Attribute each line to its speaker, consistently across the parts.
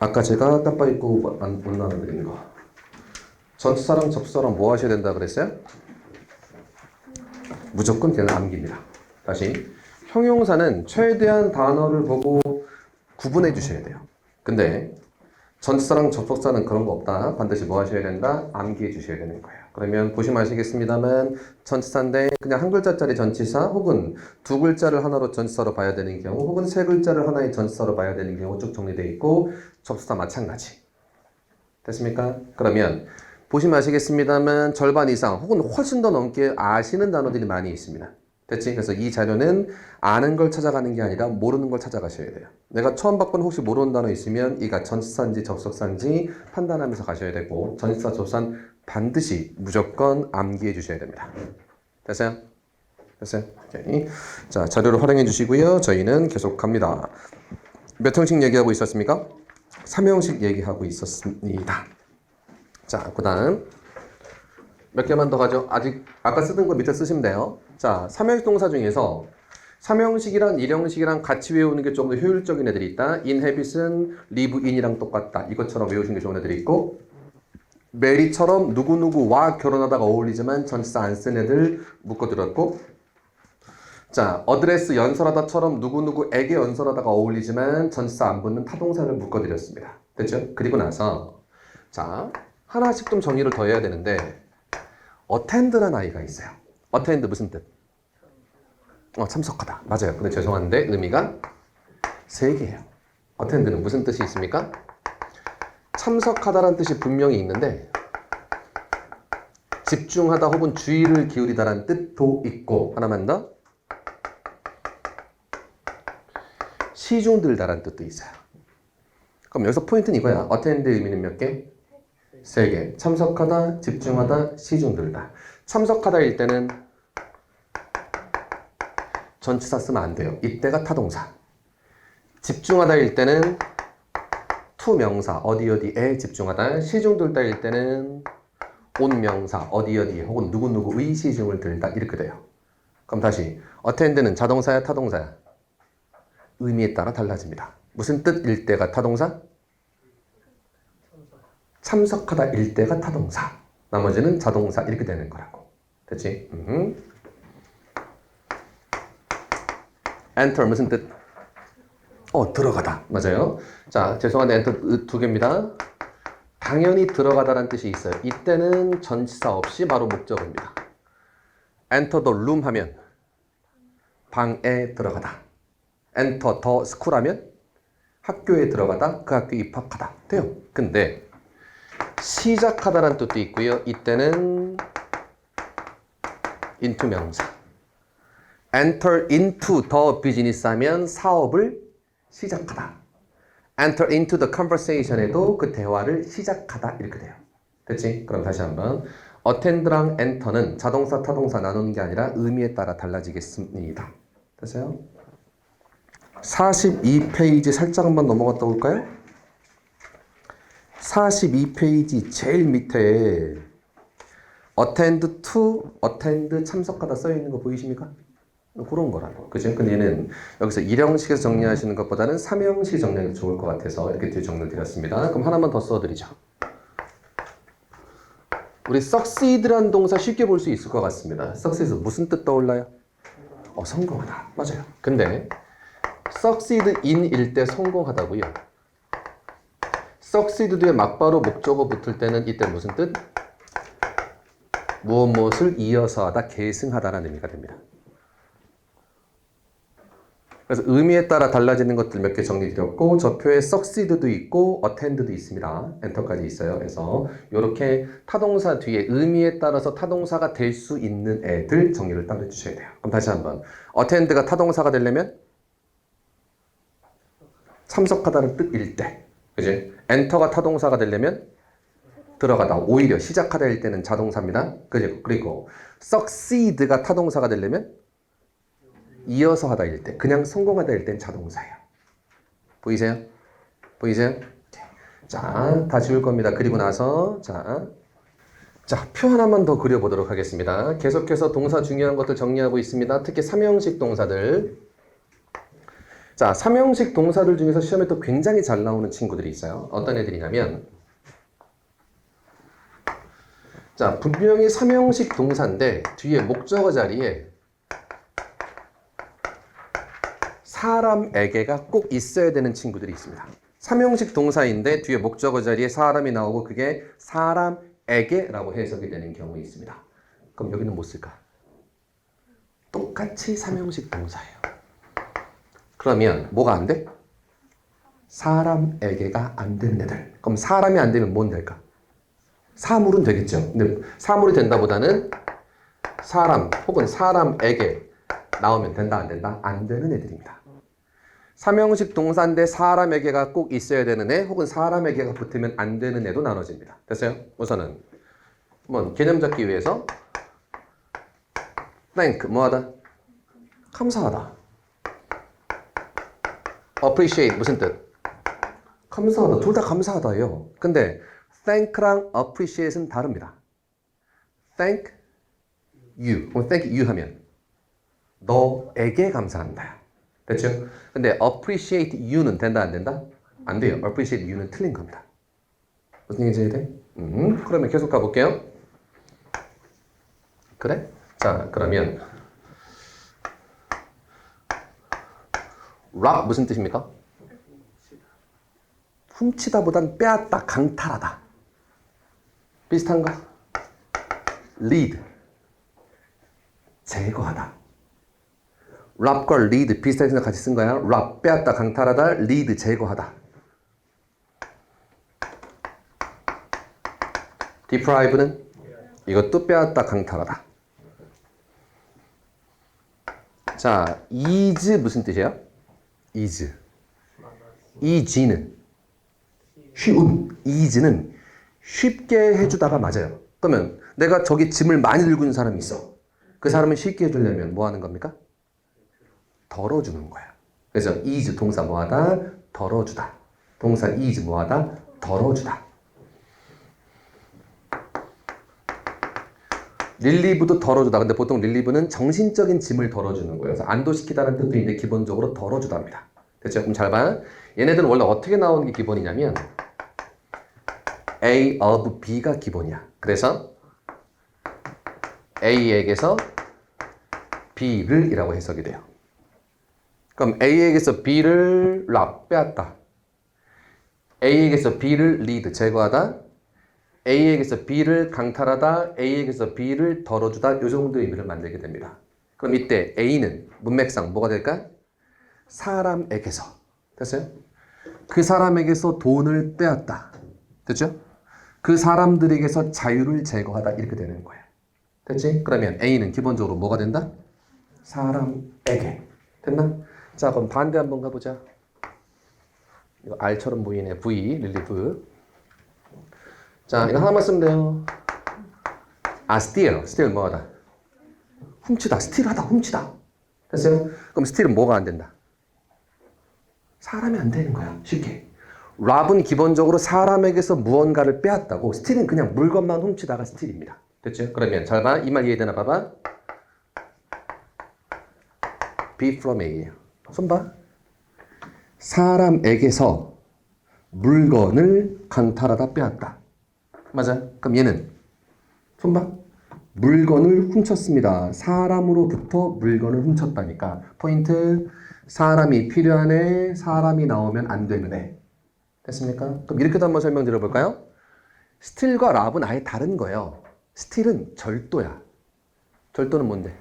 Speaker 1: 아까 제가 깜빡 잊고 못 나눠드린 거. 전치사랑 접수사랑 뭐 하셔야 된다 그랬어요? 무조건 그냥 암기입니다. 다시. 형용사는 최대한 단어를 보고 구분해 주셔야 돼요. 근데 전치사랑 접속사는 그런 거 없다. 반드시 뭐 하셔야 된다? 암기해 주셔야 되는 거예요. 그러면 보시면 아시겠습니다만 전치사인데 그냥 한 글자짜리 전치사 혹은 두 글자를 하나로 전치사로 봐야 되는 경우 혹은 세 글자를 하나의 전치사로 봐야 되는 경우 쭉 정리되어 있고 접수사 마찬가지. 됐습니까? 그러면 보시면 아시겠습니다만 절반 이상 혹은 훨씬 더 넘게 아시는 단어들이 많이 있습니다. 됐지? 그래서 이 자료는 아는 걸 찾아가는 게 아니라 모르는 걸 찾아가셔야 돼요. 내가 처음 봤거나 혹시 모르는 단어 있으면 이가 전치사인지 접속사인지 판단하면서 가셔야 되고 전치사 접속사는 반드시 무조건 암기해 주셔야 됩니다. 됐어요? 됐어요? 오케이. 자, 자료를 활용해 주시고요. 저희는 계속 갑니다. 몇 형식 얘기하고 있었습니까? 3형식 얘기하고 있었습니다. 자, 그 다음 몇 개만 더 가죠. 아직 아까 쓰던 거 밑에 쓰시면 돼요. 자, 3형식 동사 중에서 3형식이랑 1형식이랑 같이 외우는 게 좀 더 효율적인 애들이 있다. inhabit은 live in이랑 똑같다. 이것처럼 외우시는 게 좋은 애들이 있고 메리처럼 누구누구와 결혼하다가 어울리지만 전치사 안 쓴 애들 묶어드렸고 자, 어드레스 연설하다처럼 누구누구에게 연설하다가 어울리지만 전치사 안 붙는 타동사를 묶어드렸습니다. 됐죠? 그리고 나서 자, 하나씩 좀 정리를 더 해야 되는데 attend라는 아이가 있어요. attend 무슨 뜻? 참석하다. 맞아요. 근데 죄송한데 의미가 세 개예요. attend는 무슨 뜻이 있습니까? 참석하다라는 뜻이 분명히 있는데 집중하다 혹은 주의를 기울이다라는 뜻도 있고 하나만 더 시중들다라는 뜻도 있어요. 그럼 여기서 포인트는 이거야. attend 의미는 몇 개? 세 개. 참석하다, 집중하다, 시중들다. 참석하다일 때는 전치사 쓰면 안 돼요. 이때가 타동사. 집중하다일 때는 투명사, 어디에 집중하다. 시중들다일 때는 온명사, 어디에 혹은 누구누구의 시중을 들다. 이렇게 돼요. 그럼 다시 attend는 자동사야, 타동사야? 의미에 따라 달라집니다. 무슨 뜻일 때가 타동사? 참석하다일 때가 타동사. 나머지는 자동사 이렇게 되는 거라고. 됐지? enter 무슨 뜻? 들어가다. 맞아요. 자, 죄송한데 enter 두 개입니다. 당연히 들어가다라는 뜻이 있어요. 이때는 전치사 없이 바로 목적어입니다. enter the room 하면 방에 들어가다. enter the school 하면 학교에 들어가다, 그 학교에 입학하다. 돼요. 근데 시작하다라는 뜻도 있고요. 이때는 into 명사. enter into the business 하면 사업을 시작하다. enter into the conversation에도 그 대화를 시작하다 이렇게 돼요. 됐지? 그럼 다시 한번 attend랑 enter는 자동사, 타동사 나누는 게 아니라 의미에 따라 달라지겠습니다. 됐어요? 42페이지 살짝 한번 넘어갔다 올까요? 42페이지 제일 밑에 attend to, attend 참석하다 써 있는 거 보이십니까? 그런 거라고. 그죠? 근데 얘는 여기서 1형식에서 정리하시는 것보다는 3형식 정리하는 게 좋을 것 같아서 이렇게 뒤에 정리를 드렸습니다. 그럼 하나만 더 써드리죠. 우리 succeed라는 동사 쉽게 볼 수 있을 것 같습니다. succeed 무슨 뜻 떠올라요? 성공하다. 맞아요. 근데 succeed in일 때 성공하다고요. succeed 뒤에 막바로 목적어 붙을 때는 이때 무슨 뜻? 무엇을 이어서 하다, 계승하다라는 의미가 됩니다. 그래서 의미에 따라 달라지는 것들 몇 개 정리드렸고 저 표에 succeed도 있고 attend도 있습니다. 엔터까지 있어요. 그래서 이렇게 타동사 뒤에 의미에 따라서 타동사가 될 수 있는 애들 정리를 따로 해주셔야 돼요. 그럼 다시 한번 attend가 타동사가 되려면 참석하다는 뜻일 때, 그지? 엔터가 타동사가 되려면 들어가다, 오히려 시작하다일 때는 자동사입니다. 그리고 succeed가 타동사가 되려면 이어서 하다일 때, 그냥 성공하다일 땐 자동사예요. 보이세요? 보이세요? 자, 다 지울 겁니다. 그리고 나서 자, 표 하나만 더 그려보도록 하겠습니다. 계속해서 동사 중요한 것들 정리하고 있습니다. 특히 3형식 동사들. 자, 삼형식 동사들 중에서 시험에 또 굉장히 잘 나오는 친구들이 있어요. 어떤 애들이냐면, 자, 분명히 삼형식 동사인데 뒤에 목적어 자리에 사람에게가 꼭 있어야 되는 친구들이 있습니다. 삼형식 동사인데 뒤에 목적어 자리에 사람이 나오고 그게 사람에게라고 해석이 되는 경우가 있습니다. 그럼 여기는 뭐 쓸까? 똑같이 삼형식 동사예요. 그러면 뭐가 안 돼? 사람에게가 안 되는 애들. 그럼 사람이 안 되면 뭔 될까? 사물은 되겠죠. 근데 사물이 된다보다는 사람 혹은 사람에게 나오면 된다 안 된다? 안 되는 애들입니다. 삼형식 동사인데 사람에게가 꼭 있어야 되는 애 혹은 사람에게가 붙으면 안 되는 애도 나눠집니다. 됐어요? 우선은 한번 개념 잡기 위해서 thank 뭐하다? 감사하다. appreciate 무슨 뜻? 감사하다. 둘 다 감사하다예요. 근데 thank랑 appreciate은 다릅니다. thank you, thank you 하면 너에게 감사한다. 됐죠? 근데 appreciate you는 된다 안 된다? 안 돼요. appreciate you는 틀린 겁니다. 무슨 얘기인지 이해돼? 그러면 계속 가볼게요. 그래? 자, 그러면 rob 무슨 뜻입니까? 훔치다보단 빼앗다, 강탈하다. 비슷한가? lead 제거하다. rob과 lead 비슷하게 생각 같이 쓴 거야. rob 빼앗다, 강탈하다, lead 제거하다. deprive는 이것도 빼앗다, 강탈하다. 자, ease 무슨 뜻이에요? ease. easy는 쉬운. easy는 쉽게 해주다가 맞아요. 그러면 내가 저기 짐을 많이 들고 있는 사람이 있어. 그 사람을 쉽게 해주려면 뭐 하는 겁니까? 덜어주는 거야. 그래서 ease 동사 뭐하다? 덜어주다. 동사 ease 뭐하다? 덜어주다. 릴리브도 덜어주다. 근데 보통 릴리브는 정신적인 짐을 덜어주는 거예요. 그래서 안도시키다는 뜻도 있는데 기본적으로 덜어주다입니다. 됐죠? 그럼 잘 봐. 얘네들은 원래 어떻게 나오는 게 기본이냐면 A of B가 기본이야. 그래서 A에게서 B를 이라고 해석이 돼요. 그럼 A에게서 B를 rob, 빼앗다. A에게서 B를 lead, 제거하다. A에게서 B를 강탈하다. A에게서 B를 덜어주다. 이 정도의 의미를 만들게 됩니다. 그럼 이때 A는 문맥상 뭐가 될까? 사람에게서. 됐어요? 그 사람에게서 돈을 빼앗다. 됐죠? 그 사람들에게서 자유를 제거하다. 이렇게 되는 거예요. 됐지? 그러면 A는 기본적으로 뭐가 된다? 사람에게. 됐나? 자, 그럼 반대 한번 가보자. 이거 R처럼 보이네. V, 릴리브. 자, 이거 하나만 쓰면 돼요. 아, steal. steal 뭐하다? 훔치다. steal하다. 훔치다. 됐어요? 그럼 steal은 뭐가 안 된다? 사람이 안 되는 거야. 쉽게. rob은 기본적으로 사람에게서 무언가를 빼앗다고, steal은 그냥 물건만 훔치다가 steal입니다. 됐죠? 그러면 잘 봐. 이 말 이해되나 봐봐. B from A예요. 손 봐. 사람에게서 물건을 강탈하다 빼앗다. 맞아. 그럼 얘는 손 봐. 물건을 훔쳤습니다. 사람으로부터 물건을 훔쳤다니까. 포인트. 사람이 필요한 애, 사람이 나오면 안 되는 애. 됐습니까? 그럼 이렇게도 한번 설명 드려볼까요? 스틸과 랍은 아예 다른 거예요. 스틸은 절도야. 절도는 뭔데?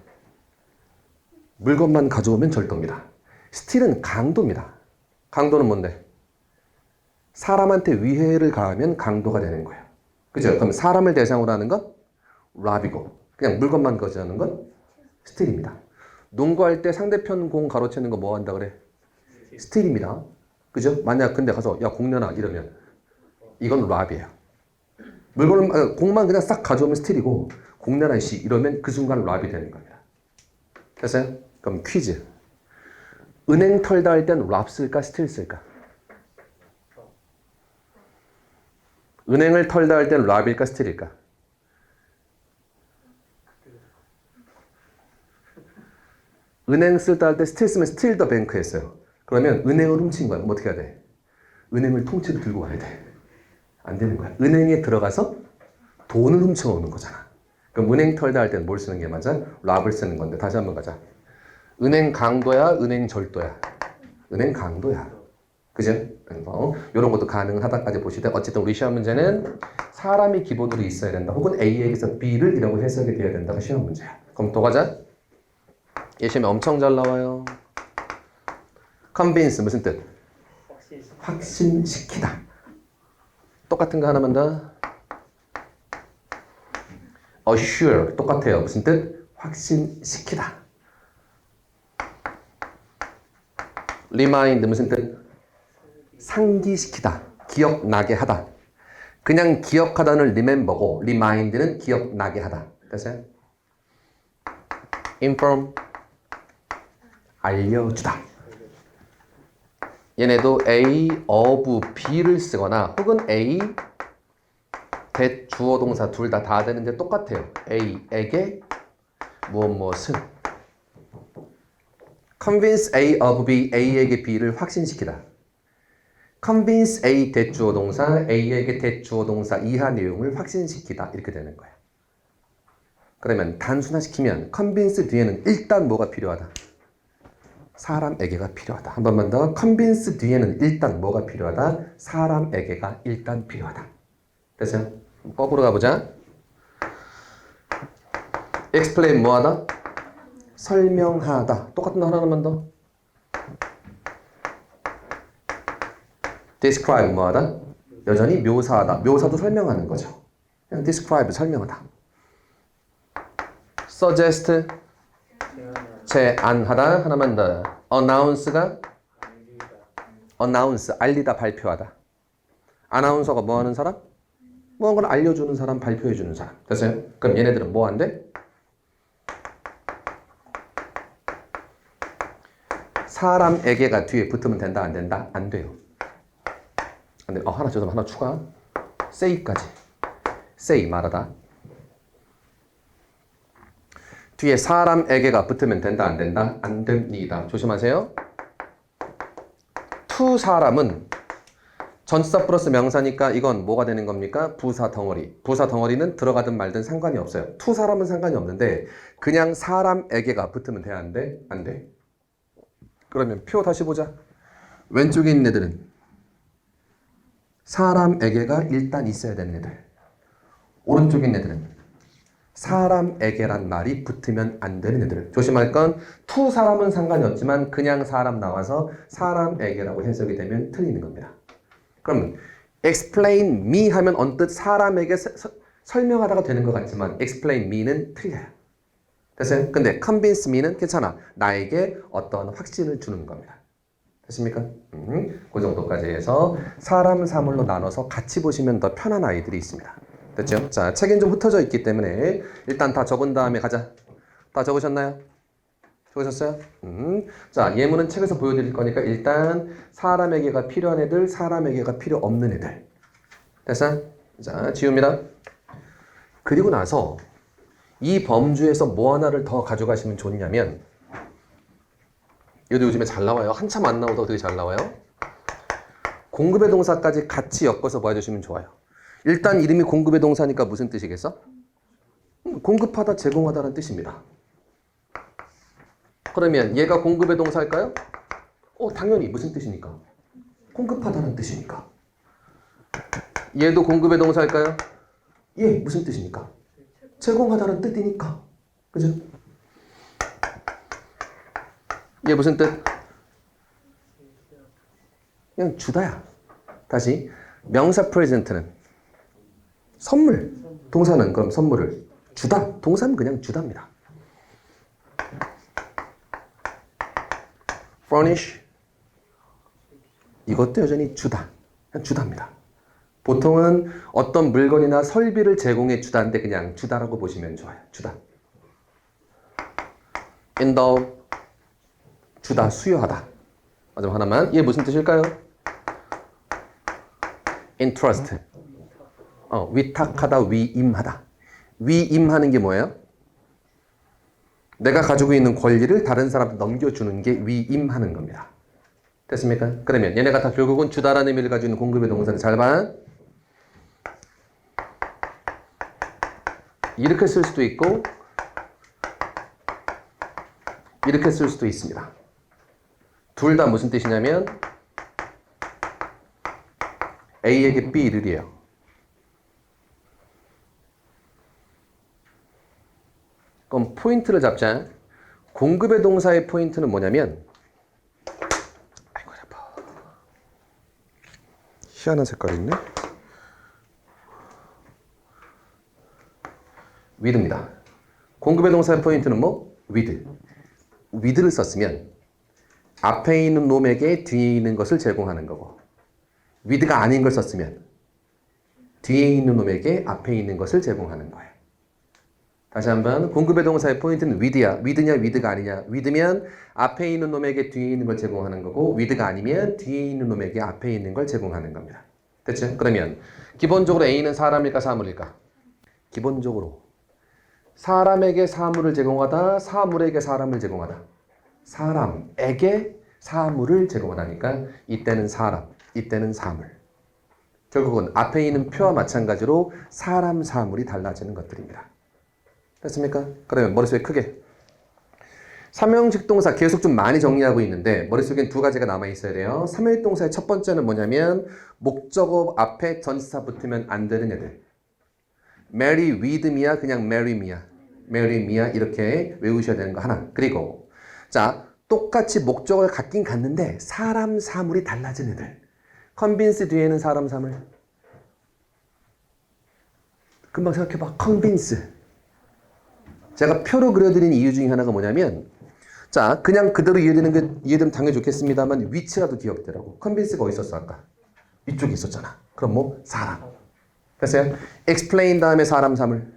Speaker 1: 물건만 가져오면 절도입니다. 스틸은 강도입니다. 강도는 뭔데? 사람한테 위해를 가하면 강도가 되는 거예요. 그죠? 그럼 사람을 대상으로 하는 건 랍이고, 그냥 물건만 가져오는 건 스틸입니다. 농구할 때 상대편 공 가로채는 거 뭐 한다 그래? 스틸입니다. 그죠? 만약 근데 가서 야 공 내놔 이러면 이건 랍이에요. 물건을 공만 그냥 싹 가져오면 스틸이고 공 내놔 이씨 이러면 그 순간 랍이 되는 겁니다. 됐어요? 그럼 퀴즈. 은행 털다 할 땐 랍 쓸까 스틸 쓸까? 은행을 털다 할 땐 랍일까 스틸일까? 은행 쓸다 할 때 스틸 쓰면 스틸 더 뱅크 했어요. 그러면 은행을 훔친 거야. 그럼 어떻게 해야 돼? 은행을 통째로 들고 가야 돼. 안 되는 거야. 은행에 들어가서 돈을 훔쳐오는 거잖아. 그럼 은행 털다 할 때는 뭘 쓰는 게 맞아? 랍을 쓰는 건데. 다시 한번 가자. 은행 강도야, 은행 절도야. 은행 강도야. 그죠? 이런 것도 가능하다까지 보시되 어쨌든 우리 시험 문제는 사람이 기본으로 있어야 된다. 혹은 A에게서 B를 이라고 해석이 돼야 된다가 시험 문제야. 그럼 또 가자. 얘 시험에 엄청 잘 나와요. convince 무슨 뜻? 확신시키다. 똑같은 거 하나만 더. assure 똑같아요. 무슨 뜻? 확신시키다. remind 무슨 뜻? 상기시키다. 기억나게 하다. 그냥 기억하다는 remember고 remind는 기억나게 하다. 됐어요? inform 알려주다. 얘네도 A of B를 쓰거나 혹은 A that 주어 동사 둘 다 되는데 똑같아요. A에게 무엇은 convince A of B, A에게 B를 확신시키다. convince A that 주어 동사, A에게 that 주어 동사 이하 내용을 확신시키다. 이렇게 되는 거예요. 그러면 단순화시키면 convince 뒤에는 일단 뭐가 필요하다? 사람에게가 필요하다. 한 번만 더. convince 뒤에는 일단 뭐가 필요하다? 사람에게가 일단 필요하다. 됐어요? 거꾸로 가보자. explain 뭐하다? 설명하다. 똑같은 거 하나만 더. describe 뭐하다? 여전히 묘사하다. 묘사도 설명하는 거죠. 그냥 describe 설명하다. suggest 제안하다. 하나만 더. announce가 announce 알리다 발표하다. 아나운서가 뭐 하는 사람? 무언가를 알려주는 사람, 발표해주는 사람. 됐어요? 그럼 얘네들은 뭐 한대? 사람에게가 뒤에 붙으면 된다, 안 된다? 안 돼요. 안 돼. 하나 죄송합니다. 하나 추가. say까지. say 말하다. 뒤에 사람에게가 붙으면 된다, 안 된다? 안 됩니다. 조심하세요. to 사람은 전치사 플러스 명사니까 이건 뭐가 되는 겁니까? 부사 덩어리. 부사 덩어리는 들어가든 말든 상관이 없어요. to 사람은 상관이 없는데 그냥 사람에게가 붙으면 돼, 안 돼? 안 돼. 그러면 표 다시 보자. 왼쪽에 있는 애들은 사람에게가 일단 있어야 되는 애들. 오른쪽에 있는 애들은 사람에게란 말이 붙으면 안 되는 애들. 조심할 건 to 사람은 상관이 없지만 그냥 사람 나와서 사람에게라고 해석이 되면 틀리는 겁니다. 그럼 explain me 하면 언뜻 사람에게 설명하다가 되는 것 같지만 explain me는 틀려요. 됐어요? 근데 convince me는 괜찮아. 나에게 어떤 확신을 주는 겁니다. 됐습니까? 그 정도까지 해서 사람, 사물로 나눠서 같이 보시면 더 편한 아이들이 있습니다. 됐죠? 자, 책엔 좀 흩어져 있기 때문에 일단 다 적은 다음에 가자. 다 적으셨나요? 적으셨어요? 자, 예문은 책에서 보여드릴 거니까 일단 사람에게가 필요한 애들, 사람에게가 필요 없는 애들. 됐어? 자, 지웁니다. 그리고 나서 이 범주에서 뭐 하나를 더 가져가시면 좋냐면 이것도 요즘에 잘 나와요. 한참 안 나오다가 되게 잘 나와요. 공급의 동사까지 같이 엮어서 봐주시면 좋아요. 일단 이름이 공급의 동사니까 무슨 뜻이겠어? 공급하다, 제공하다는 뜻입니다. 그러면 얘가 공급의 동사일까요? 당연히 무슨 뜻이니까? 공급하다는 뜻이니까. 얘도 공급의 동사일까요? 예, 무슨 뜻이니까? 제공하다는 뜻이니까. 그죠? 얘 무슨 뜻? 그냥 주다야. 다시 명사 프레젠트는 선물. 동사는 그럼 선물을 주다. 동사는 그냥 주다입니다. furnish 이것도 여전히 주다. 그냥 주다입니다. 보통은 어떤 물건이나 설비를 제공해 주다인데 그냥 주다라고 보시면 좋아요. 주다. endow 주다, 수여하다. 마지막 하나만. 이게 무슨 뜻일까요? entrust 위탁하다, 위임하다. 위임하는 게 뭐예요? 내가 가지고 있는 권리를 다른 사람한테 넘겨주는 게 위임하는 겁니다. 됐습니까? 그러면 얘네가 다 결국은 주다라는 의미를 가지고 있는 공급의 동사를 잘 봐. 이렇게 쓸 수도 있고 이렇게 쓸 수도 있습니다. 둘 다 무슨 뜻이냐면 A에게 B를 이에요. 그럼 포인트를 잡자. 공급의 동사의 포인트는 뭐냐면 아이고 아파. 희한한 색깔이 있네. with입니다. 공급의 동사의 포인트는 뭐? with. with를 썼으면 앞에 있는 놈에게 뒤에 있는 것을 제공하는 거고 with가 아닌 걸 썼으면 뒤에 있는 놈에게 앞에 있는 것을 제공하는 거예요. 다시 한번 공급의 동사의 포인트는 with야. with냐 with가 아니냐. with면 앞에 있는 놈에게 뒤에 있는 걸 제공하는 거고 with가 아니면 뒤에 있는 놈에게 앞에 있는 걸 제공하는 겁니다. 됐죠? 그러면 기본적으로 A는 사람일까 사물일까? 기본적으로 사람에게 사물을 제공하다, 사물에게 사람을 제공하다. 사람에게 사물을 제공하다니까 이때는 사람, 이때는 사물. 결국은 앞에 있는 표와 마찬가지로 사람, 사물이 달라지는 것들입니다. 됐습니까? 그러면 머릿속에 크게 삼형식 동사 계속 좀 많이 정리하고 있는데 머릿속엔 두 가지가 남아있어야 돼요. 삼형식 동사의 첫 번째는 뭐냐면 목적어 앞에 전치사 붙으면 안 되는 애들. marry with me야 그냥 marry me야. marry me야 이렇게 외우셔야 되는 거 하나. 그리고 자 똑같이 목적어를 같긴 같는데 사람 사물이 달라진 애들. convince 뒤에는 사람 사물. 금방 생각해봐. convince. 제가 표로 그려드린 이유 중에 하나가 뭐냐면 자 그냥 그대로 이해되면 당연히 좋겠습니다만 위치라도 기억되라고. convince가 어디 있었어 아까? 이쪽에 있었잖아. 그럼 뭐? 사람. 됐어요? explain 다음에 사람 사물.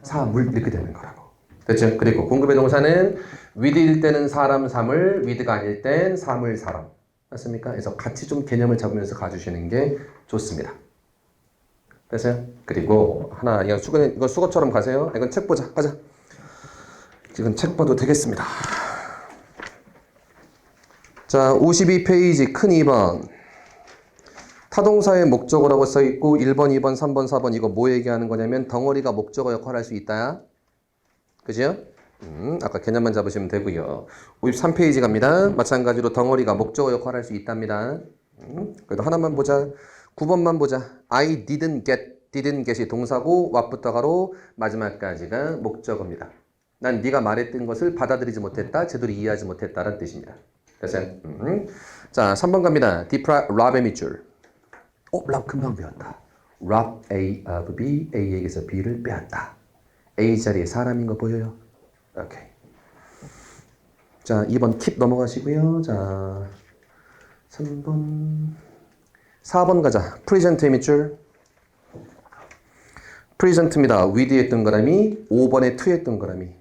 Speaker 1: 사물 이렇게 되는 거라고. 됐죠? 그리고 공급의 동사는 with일 때는 사람 사물, with가 아닐 땐 사물 사람. 맞습니까? 그래서 같이 좀 개념을 잡으면서 가주시는 게 좋습니다. 됐어요? 그리고 하나 이거 수거처럼 가세요. 이건 책 보자. 가자. 지금 책 봐도 되겠습니다. 자, 52페이지 큰 2번. 타동사의 목적어라고 써있고 1번, 2번, 3번, 4번 이거 뭐 얘기하는 거냐면 덩어리가 목적어 역할을 할 수 있다. 그죠? 아까 개념만 잡으시면 되고요. 53페이지 갑니다. 마찬가지로 덩어리가 목적어 역할을 할 수 있답니다. 그래도 하나만 보자. 9번만 보자. I didn't get이 동사고 what부터 가로 마지막까지가 목적어입니다. 난 네가 말했던 것을 받아들이지 못했다, 제대로 이해하지 못했다라는 뜻입니다. 됐어요? 자, 3번 갑니다. rob 밑줄. rob 금방 배웠다. rob A of B, A에게서 B를 빼앗다. A 자리에 사람인 거 보여요? 오케이. 자, 2번 킵 넘어가시고요. 자, 3번, 4번 가자. present 밑줄. present입니다. with의 동그라미, 5번에 to의 동그라미.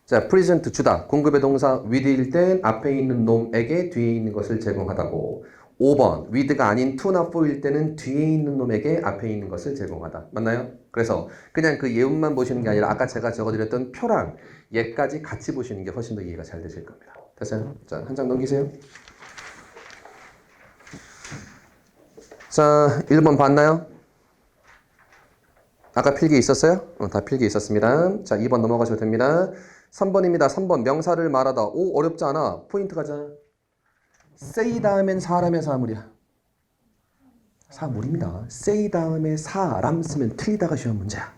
Speaker 1: 자, present 주다. 공급의 동사 with일 땐 앞에 있는 놈에게 뒤에 있는 것을 제공하다고. 5번 with가 아닌 to나 for일 때는 뒤에 있는 놈에게 앞에 있는 것을 제공하다. 맞나요? 그래서 그냥 그 예문만 보시는 게 아니라 아까 제가 적어드렸던 표랑 얘까지 같이 보시는 게 훨씬 더 이해가 잘 되실 겁니다. 됐어요? 자, 한 장 넘기세요. 자, 1번 봤나요? 아까 필기 있었어요? 다 필기 있었습니다. 자, 2번 넘어가셔도 됩니다. 3번입니다. 3번 명사를 말하다. 오, 어렵지 않아. 포인트 가자. say 다음엔 사람의 사물이야. 사물입니다. say 다음에 사람 쓰면 틀리다가 쉬운 문제야.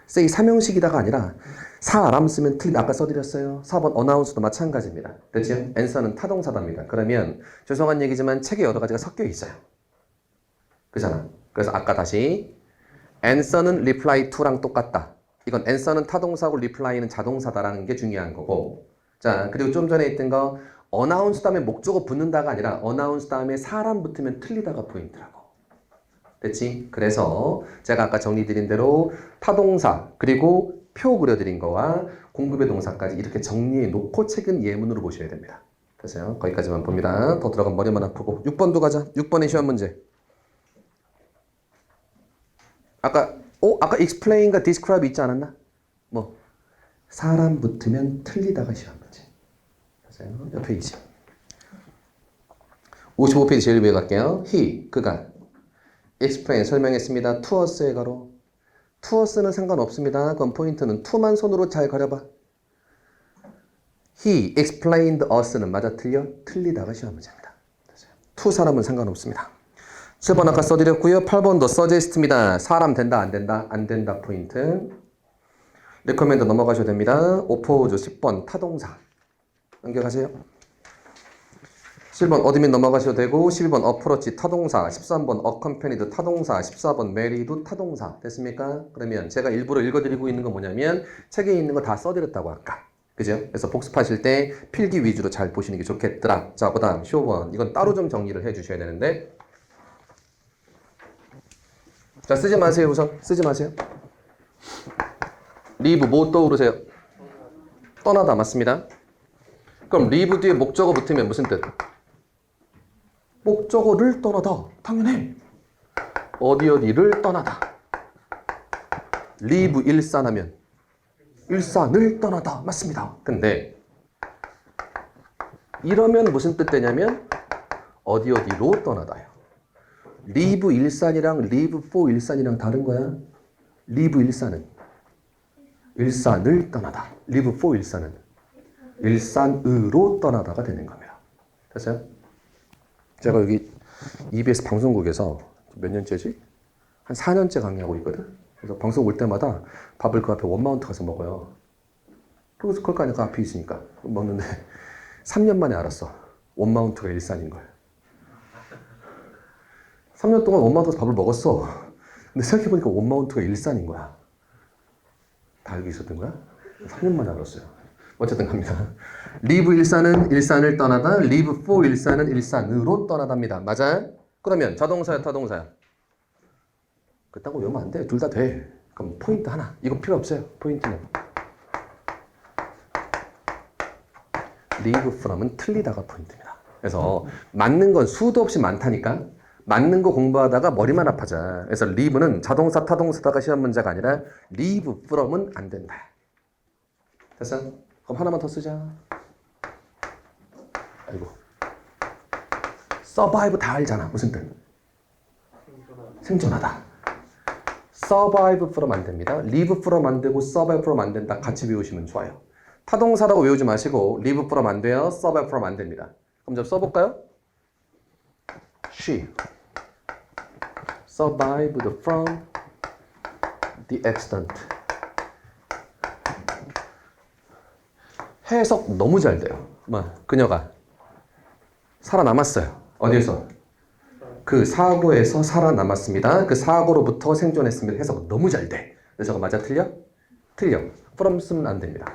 Speaker 1: say 삼형식이다가 아니라 사람 쓰면 틀리다. 아까 써드렸어요. 4번 announce도 마찬가지입니다. 됐죠? answer는 타동사답니다. 그러면 죄송한 얘기지만 책에 여러 가지가 섞여 있어요. 그잖아. 그래서 아까 다시 answer는 reply to랑 똑같다. 이건 answer는 타동사고 reply는 자동사다라는 게 중요한 거고. 자, 그리고 좀 전에 있던 거 announce 다음에 목적어 붙는다가 아니라 announce 다음에 사람 붙으면 틀리다가 포인트라고. 됐지? 그래서 제가 아까 정리드린 대로 타동사 그리고 표 그려드린 거와 공급의 동사까지 이렇게 정리해 놓고 책은 예문으로 보셔야 됩니다. 됐어요? 거기까지만 봅니다. 더 들어가면 머리만 아프고. 6번도 가자. 6번의 시험 문제. 아까 explain과 describe 있지 않았나? 뭐 사람 붙으면 틀리다가 시험 문제. 됐어요? 옆에 있지. 55페이지 제일 위에 갈게요. He, 그가 explain, 설명했습니다. to us의 가로. to us는 상관없습니다. 그럼 포인트는 to만 손으로 잘 그려봐. He explained us는 맞아 틀려? 틀리다가 시험 문제입니다. to 사람은 상관없습니다. 7번 아까 써드렸고요. 8번도 suggest입니다. 사람 된다 안 된다? 안 된다 포인트. recommend 넘어가셔도 됩니다. oppose 10번 타동사 넘겨가세요. 7번 어드민 넘어가셔도 되고 12번 approach 타동사 13번 accompanied 타동사 14번 married 타동사 됐습니까? 그러면 제가 일부러 읽어드리고 있는 건 뭐냐면 책에 있는 거 다 써드렸다고 아까 그죠? 그래서 복습하실 때 필기 위주로 잘 보시는 게 좋겠더라. 자, 그 다음 15번 이건 따로 좀 정리를 해 주셔야 되는데 자, 쓰지 마세요. 우선 쓰지 마세요. 리브 뭐 떠오르세요? 떠나다 맞습니다. 그럼 리브 뒤에 목적어 붙으면 무슨 뜻? 목적어를 떠나다. 당연해. 어디를 떠나다. 리브 일산하면 일산을 떠나다. 맞습니다. 근데 이러면 무슨 뜻 되냐면 어디로 떠나다요. 리브 일산이랑 리브 포 일산이랑 다른 거야. 리브 일산은 일산을 떠나다. 리브 포 일산은 일산으로 떠나다가 되는 겁니다. 됐어요? 제가 여기 EBS 방송국에서 몇 년째지? 한 4년째 강의하고 있거든. 그래서 방송 올 때마다 밥을 그 앞에 원마운트 가서 먹어요. 그래서 그걸 그 앞에 있으니까 먹는데 3년 만에 알았어. 원마운트가 일산인 걸. 3년 동안 원마운트에서 밥을 먹었어. 근데 생각해보니까 원마운트가 일산인 거야. 다 알고 있었던 거야? 3년 만에 알았어요. 어쨌든 갑니다. 리브 일산은 일산을 떠나다, 리브 포 일산은 일산으로 떠나답니다. 맞아요? 그러면 자동사야, 타동사야? 그딴 거 외우면 안 돼. 둘 다 돼. 그럼 포인트 하나. 이거 필요 없어요. 포인트는. 리브 프롬은 틀리다가 포인트입니다. 그래서 맞는 건 수도 없이 많다니까. 맞는 거 공부하다가 머리만 아파져. 그래서 리브는 자동사, 타동사다가 시험 문제가 아니라 리브 프롬은 안 된다. 됐어? 그럼 하나만 더 쓰자. 아이고. survive 다 알잖아. 무슨 뜻? 생존하다. survive from 안 됩니다. live from 안 되고 survive from 안 된다. 같이 외우시면 좋아요. 타동사라고 외우지 마시고 live from 안 돼요. survive from 안 됩니다. 그럼 좀 써볼까요? She survived from the accident. 해석 너무 잘 돼요. 그녀가 살아남았어요. 어디에서? 그 사고에서 살아남았습니다. 그 사고로부터 생존했습니다. 해석 너무 잘 돼. 근데 저거 맞아 틀려? 틀려. from 쓰면 안 됩니다.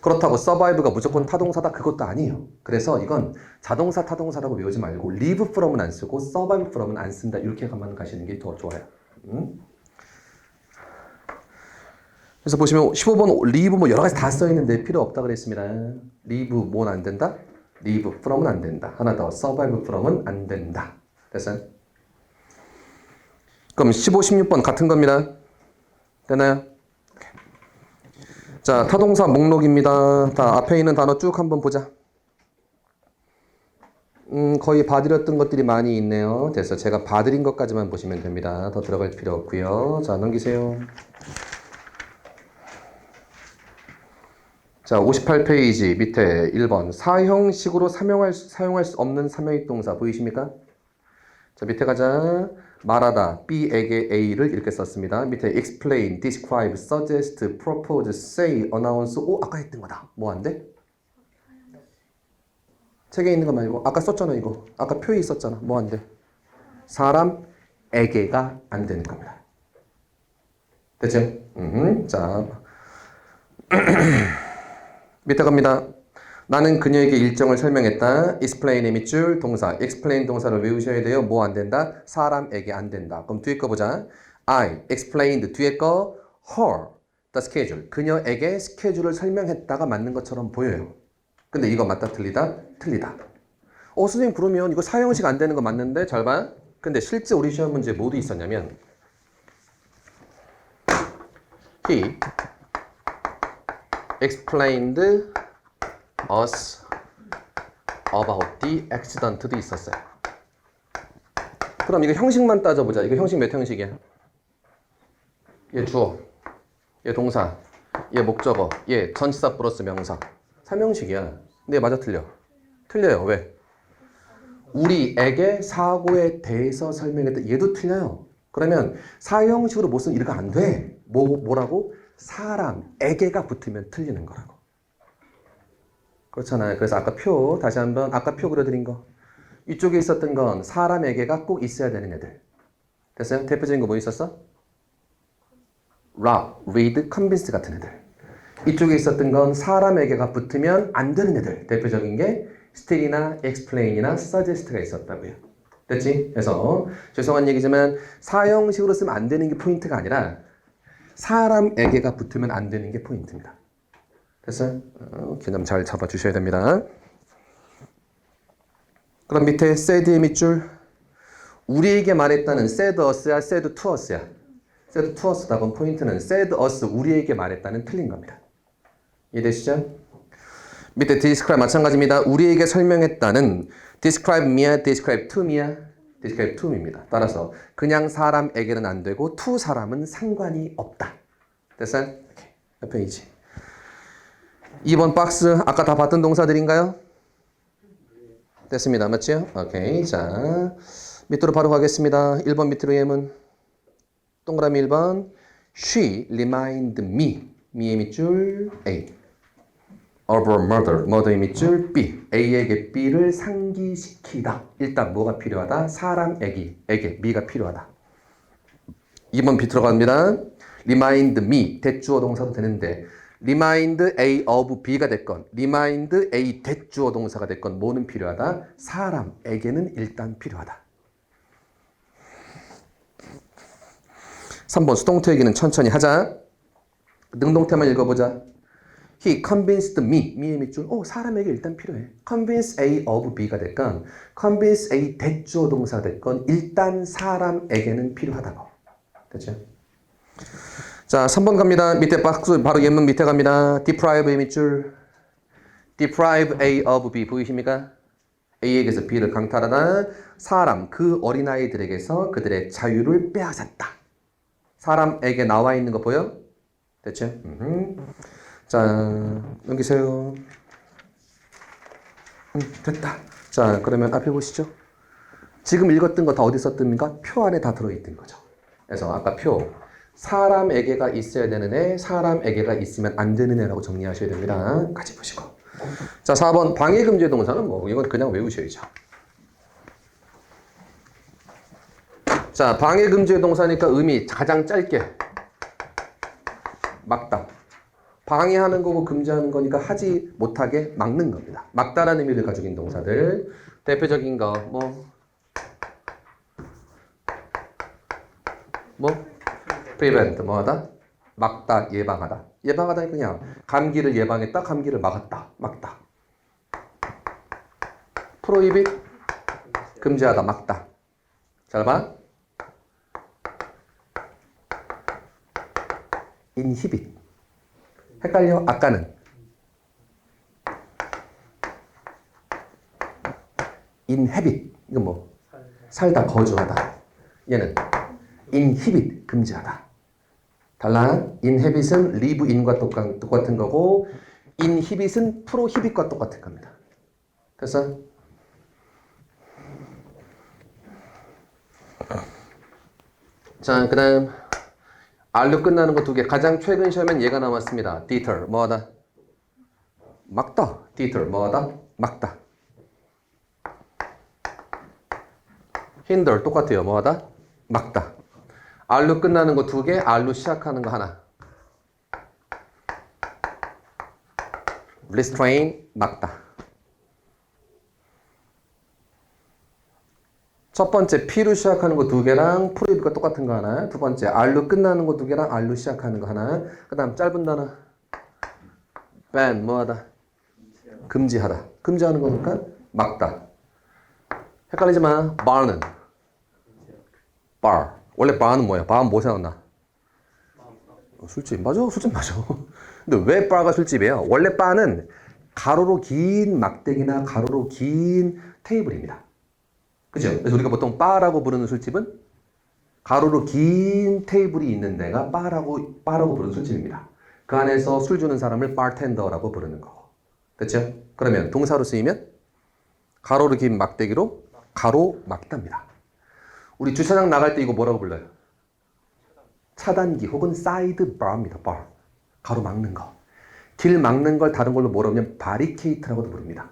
Speaker 1: 그렇다고 survive가 무조건 타동사다 그것도 아니에요. 그래서 이건 자동사 타동사라고 외우지 말고 live from은 안 쓰고 survive from은 안 쓴다. 이렇게만 가시는 게 더 좋아요. 그래서 보시면 15번 live 뭐 여러 가지 다 써 있는데 필요 없다 그랬습니다. live 뭐는 안 된다? live from은 안 된다. 하나 더 survive from은 안 된다. 됐어요? 그럼 15, 16번 같은 겁니다. 되나요? 자, 타동사 목록입니다. 다 앞에 있는 단어 쭉 한번 보자. 거의 봐드렸던 것들이 많이 있네요. 됐어. 제가 봐드린 것까지만 보시면 됩니다. 더 들어갈 필요 없고요. 자, 넘기세요. 자, 58페이지 밑에 1번 사형식으로 사용할 수 없는 사명식 동사 보이십니까? 자, 밑에 가자. 말하다, B에게 A를 이렇게 썼습니다. 밑에 explain, describe, suggest, propose, say, announce. 오, 아까 했던 거다. 뭐 안 돼? 책에 있는 거 말고 아까 썼잖아 이거. 아까 표에 있었잖아. 뭐 안 돼? 사람에게가 안 되는 겁니다. 됐죠? 자, 밑에 갑니다. 나는 그녀에게 일정을 설명했다. explain의 밑줄 동사. explain 동사를 외우셔야 돼요. 뭐 안 된다? 사람에게 안 된다. 그럼 뒤에 거 보자. I explained 뒤에 거 her the schedule. 그녀에게 스케줄을 설명했다가 맞는 것처럼 보여요. 근데 이거 맞다 틀리다? 틀리다. 선생님 그러면 이거 사형식 안 되는 거 맞는데? 잘 봐. 근데 실제 우리 시험 문제에 뭐도 있었냐면 He explained us about the accident도 있었어요. 그럼 이거 형식만 따져보자. 이거 형식 몇 형식이야? 얘 주어, 얘 동사, 얘 목적어, 얘 전치사 플러스 명사. 3형식이야. 근데 맞아 틀려? 틀려요. 왜? 우리에게 사고에 대해서 설명했다. 얘도 틀려요. 그러면 4형식으로 못 쓰면 이렇게 안 돼. 뭐라고? 사람에게가 붙으면 틀리는 거라고. 그렇잖아요. 그래서 아까 표, 다시 한번 아까 표 그려드린 거. 이쪽에 있었던 건 사람에게가 꼭 있어야 되는 애들. 됐어요? 대표적인 거 뭐 있었어? rock, read, convince 같은 애들. 이쪽에 있었던 건 사람에게가 붙으면 안 되는 애들. 대표적인 게 still이나 explain이나 suggest가 있었다고요. 됐지? 그래서 죄송한 얘기지만 사형식으로 쓰면 안 되는 게 포인트가 아니라 사람에게가 붙으면 안 되는 게 포인트입니다. 됐어요? 개념 잘 잡아주셔야 됩니다. 그럼 밑에 said의 밑줄 우리에게 말했다는 said us야 said to us야. said to us 답은 포인트는 said us 우리에게 말했다는 틀린 겁니다. 이해되시죠? 밑에 describe 마찬가지입니다. 우리에게 설명했다는 describe me야 describe to me야 describe to me입니다. 따라서 그냥 사람에게는 안 되고 to 사람은 상관이 없다. 됐어요? 몇 페이지? 2번 박스 아까 다 봤던 동사들인가요? 됐습니다. 맞죠? 오케이. 자, 밑으로 바로 가겠습니다. 1번 밑으로 예문. 동그라미 1번. She reminded me. me의 밑줄 A. of a murder. murder의 밑줄 B. A에게 B를 상기시키다. 일단 뭐가 필요하다? 사람에게 me가 필요하다. 2번 밑으로 갑니다. remind me. 대주어 동사도 되는데 remind A of B가 됐건 remind A 대주어 동사가 됐건 뭐는 필요하다? 사람에게는 일단 필요하다. 3번 수동태 얘기는 천천히 하자. 능동태만 읽어보자. He convinced me. me의 밑줄. 사람에게 일단 필요해. convince A of B가 됐건 convince A 대주어 동사가 됐건 일단 사람에게는 필요하다고. 됐죠? 자, 3번 갑니다. 밑에 박스 바로 예문 밑에 갑니다. deprive의 밑줄. deprive A of B 보이십니까? A에게서 B를 강탈하다. 사람, 그 어린아이들에게서 그들의 자유를 빼앗았다. 사람에게 나와 있는 거 보여? 됐죠? 자, 넘기세요. 됐다. 자, 그러면 앞에 보시죠. 지금 읽었던 거 다 어디 썼습니까? 표 안에 다 들어있던 거죠. 그래서 아까 표. 사람에게가 있어야 되는 애, 사람에게가 있으면 안 되는 애라고 정리하셔야 됩니다. 같이 보시고. 자, 4번 방해금지의 동사는 뭐 이건 그냥 외우셔야죠. 자, 방해금지의 동사니까 의미 가장 짧게 막다. 방해하는 거고 금지하는 거니까 하지 못하게 막는 겁니다. 막다라는 의미를 가지고 있는 동사들. 대표적인 거 prevent 뭐하다? 막다, 예방하다. 예방하다니 그냥 감기를 예방했다, 감기를 막았다, 막다. prohibit 금지하다, 막다. 잘 봐. inhibit 헷갈려? 아까는 inhabit 이건 뭐 살다, 거주하다. 얘는 inhibit 금지하다. 달라. inhabit은 live in과 똑같은 거고 inhibit은 prohibit과 똑같은 겁니다. 됐어? 자, 그 다음 R로 끝나는 거 두 개. 가장 최근 시험엔 얘가 나왔습니다. deter 뭐하다? 막다. deter 뭐하다? 막다. hinder 똑같아요. 뭐하다? 막다. R로 끝나는 거 두 개, R로 시작하는 거 하나. restrain 막다. 첫 번째 P로 시작하는 거 두 개랑 prohibit과 똑같은 거 하나. 두 번째 R로 끝나는 거 두 개랑 R로 시작하는 거 하나. 그 다음 짧은 단어 ban 뭐하다? 금지하다. 금지하는 거니까 막다. 헷갈리지 마. bar는 bar. 원래 bar는 뭐야? bar는 뭐 생각나? 술집. 맞아. 술집 맞아. 근데 왜 bar가 술집이에요? 원래 bar는 가로로 긴 막대기나 가로로 긴 테이블입니다. 그죠? 그래서 우리가 보통 바라고 부르는 술집은 가로로 긴 테이블이 있는 데가 바라고 부르는 술집입니다. 그 안에서 술 주는 사람을 바텐더라고 부르는 거고. 됐죠? 그러면 동사로 쓰이면 가로로 긴 막대기로 가로 막답니다. 우리 주차장 나갈 때 이거 뭐라고 불러요? 차단기 혹은 사이드 바입니다. 바. 가로 막는 거. 길 막는 걸 다른 걸로 뭐라고 하면 바리케이트라고도 부릅니다.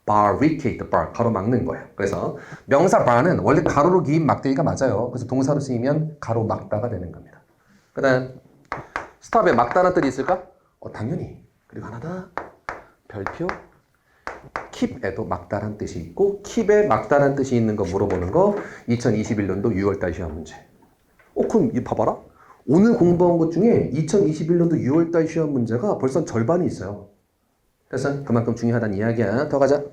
Speaker 1: 바리케이트, 바, 가로 막는 거예요. 그래서 명사 바는 원래 가로로 긴 막대기가 맞아요. 그래서 동사로 쓰이면 가로 막다가 되는 겁니다. 그 다음 스탑에 막다는 뜻이 있을까? 당연히. 그리고 하나 더. 별표. keep에도 막다란 뜻이 있고 keep에 막다란 뜻이 있는 거 물어보는 거 2021년도 6월달 시험 문제. 그럼 이 봐봐라. 오늘 공부한 것 중에 2021년도 6월달 시험 문제가 벌써 절반이 있어요. 그래서 그만큼 중요하다는 이야기야. 더 가자.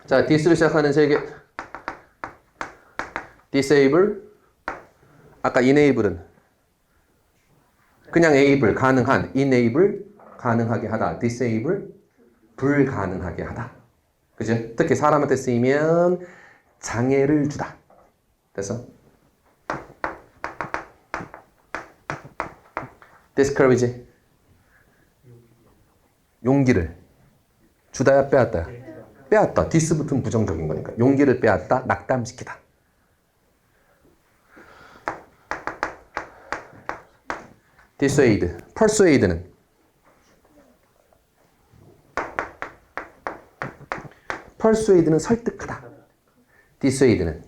Speaker 1: 자, this로 시작하는 세 개. disable. 아까 enable은 그냥 able, 가능한. enable, 가능하게 하다. disable, 불가능하게 하다. 그죠? 특히 사람한테 쓰이면 장애를 주다. 됐어? discourage. 용기를 주다야 빼앗다야? 빼앗다. 디스 붙으면 부정적인 거니까. 용기를 빼앗다, 낙담시키다. dissuade, persuade는 설득하다. dissuade는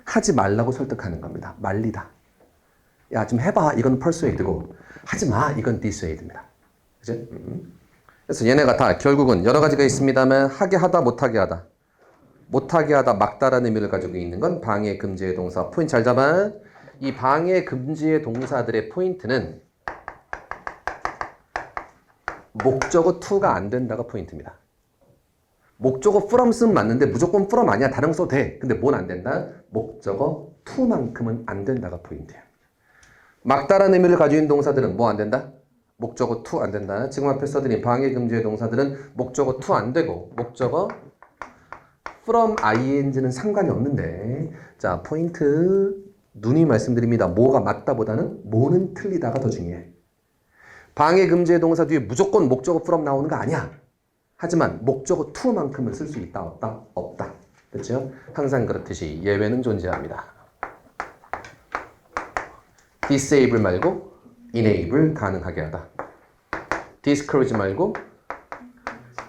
Speaker 1: 하지 말라고 설득하는 겁니다. 말리다. 야, 좀 해봐. 이건 persuade고 하지 마. 이건 dissuade입니다. 그죠? 그래서 얘네가 다 결국은 여러 가지가 있습니다만 하게 하다, 못하게 하다. 못하게 하다, 막다라는 의미를 가지고 있는 건 방해, 금지의 동사. 포인트 잘 잡아. 이 방해, 금지의 동사들의 포인트는 목적어 to가 안 된다가 포인트입니다. 목적어 from 쓰면 맞는데 무조건 from 아니야. 다른 거 써도 돼. 근데 뭔 안 된다? 목적어 to만큼은 안 된다가 포인트야. 막다라는 의미를 가지고 있는 동사들은 뭐 안 된다? 목적어 to 안 된다. 지금 앞에 써드린 방해, 금지의 동사들은 목적어 to 안 되고 목적어 from ing는 상관이 없는데 자, 포인트 누누이 말씀드립니다. 뭐가 맞다 보다는 뭐는 틀리다가 더 중요해. 방해, 금지의 동사 뒤에 무조건 목적어 from 나오는 거 아니야. 하지만 목적어 to만큼은 쓸 수 있다, 없다? 없다. 그렇죠? 항상 그렇듯이 예외는 존재합니다. disable 말고 enable, 가능하게 하다. discourage 말고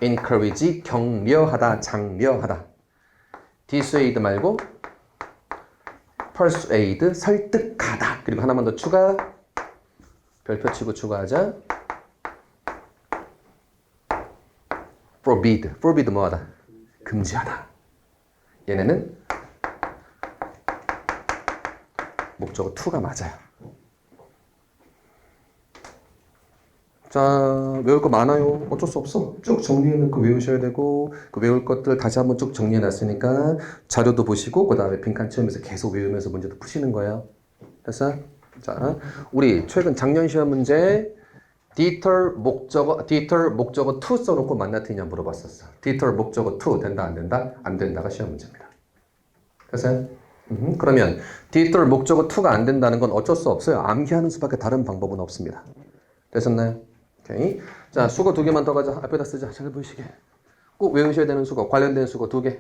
Speaker 1: encourage, 격려하다, 장려하다. dissuade 말고 persuade, 설득하다. 그리고 하나만 더 추가. 별표 치고 추가하자. forbid. forbid 뭐하다? 금지하다. 얘네는 목적어 to가 맞아요. 자, 외울 거 많아요. 어쩔 수 없어. 쭉 정리해놓고 외우셔야 되고 그 외울 것들 다시 한번 쭉 정리해놨으니까 자료도 보시고 그 다음에 빈칸 채우면서 계속 외우면서 문제도 푸시는 거예요. 됐어? 자, 우리 최근 작년 시험 문제 deter 목적어 to 써놓고 만나 틀리냐 물어봤었어. deter 목적어 to 된다 안 된다? 안 된다가 시험 문제입니다. 됐어요? 그러면 deter 목적어 to가 안 된다는 건 어쩔 수 없어요. 암기하는 수밖에 다른 방법은 없습니다. 됐었나요? 오케이. 자, 수거 2개만 더 가자. 앞에다 쓰자. 잘 보이시게. 꼭 외우셔야 되는 수거, 관련된 수거 2개.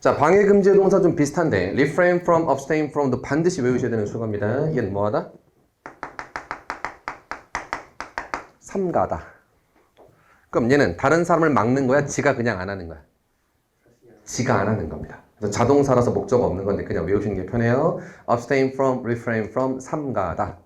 Speaker 1: 자, 방해, 금지의 동사 좀 비슷한데 refrain from, abstain from도 반드시 외우셔야 되는 수거입니다. 얘는 뭐하다? 삼가다. 그럼 얘는 다른 사람을 막는 거야? 지가 그냥 안 하는 거야? 지가 안 하는 겁니다. 그래서 자동사라서 목적어 없는 건데 그냥 외우시는 게 편해요. abstain from, refrain from, 삼가다.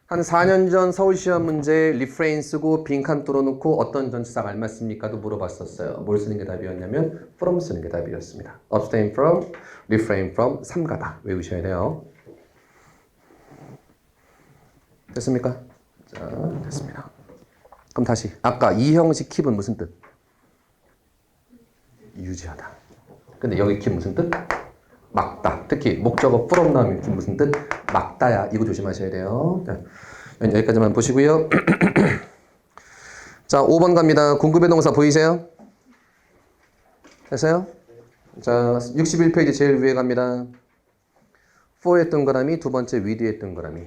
Speaker 1: 한 4년 전 서울시험 문제 refrain 쓰고 빈칸 뚫어놓고 어떤 전치사가 알맞습니까도 물어봤었어요. 뭘 쓰는 게 답이었냐면 from 쓰는 게 답이었습니다. abstain from, refrain from, 삼가다. 외우셔야 돼요. 됐습니까? 자, 됐습니다. 그럼 다시 아까 이 형식 keep은 무슨 뜻? 유지하다. 근데 여기 keep 무슨 뜻? 막다. 특히 목적어 full 나오면 이게 무슨 뜻? 막다야. 이거 조심하셔야 돼요. 자, 여기까지만 보시고요. 자, 5번 갑니다. 공급의 동사 보이세요? 됐어요? 자, 61페이지 제일 위에 갑니다. for의 동그라미, 두 번째 with의 동그라미.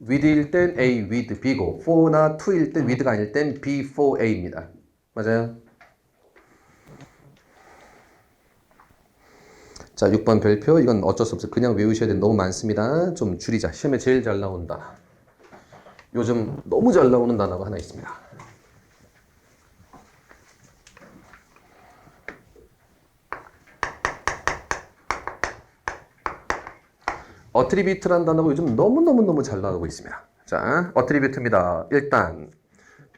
Speaker 1: with일 땐 A, with, B고 for나 to일 땐 with가 아닐 땐 B, for A입니다. 맞아요? 자, 6번 별표. 이건 어쩔 수 없어요. 그냥 외우셔야 돼. 너무 많습니다. 좀 줄이자. 시험에 제일 잘 나오는 단어. 요즘 너무 잘 나오는 단어가 하나 있습니다. 어트리뷰트라는 단어가 요즘 너무너무 잘 나오고 있습니다. 자, 어트리뷰트입니다. 일단